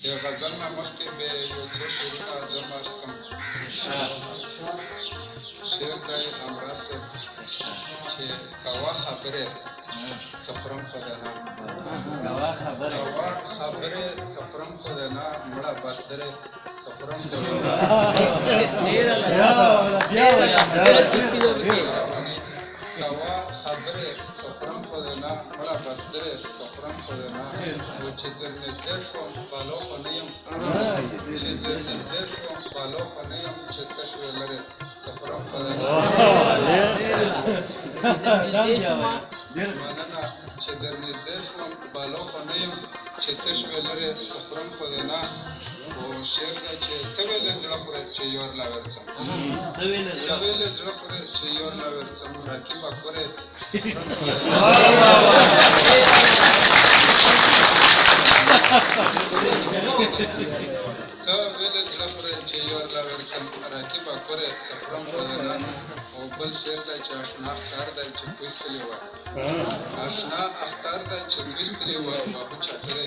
د غزل نه مخکې به یو څو شعرونه زه عرض کړم. شعر دی همراه صاحب چې کوه خبرې څه خورم خو ده نه، کوه خبرې څه خورم خو ده نه، مړه بردرې څه خورم خو ده نه، کوه خبرې څه خورم خو ده نه، مړه بردرې څه خورم خو ده نه، و چې در نږدې شوم بالو خو نه یم، چې در نږدې شوم بالو خو نه یم، چې ته شوې لرې څه خورم خو ده نه. مننه چې در نږدې شوم بالو خو نه یم، چې ته شوې لرې څه خورم خو ده نه. خو شعر دی چې ته ویلې زړه خورې چې یور لا ورځم، ته ویلې زړه خورې چې یور لا ورځم، راکیبه خورې څه خورم خو ده نه. ته ویلې زړه خورې چې یور لا ورځم، راکیبه خورې څه خورم خو ده نه. او بل شعر دی چې اشنا اختر دی چې کویستلې وه، اشنا اختر دی چې کویستلې وه، باهو چاپېرې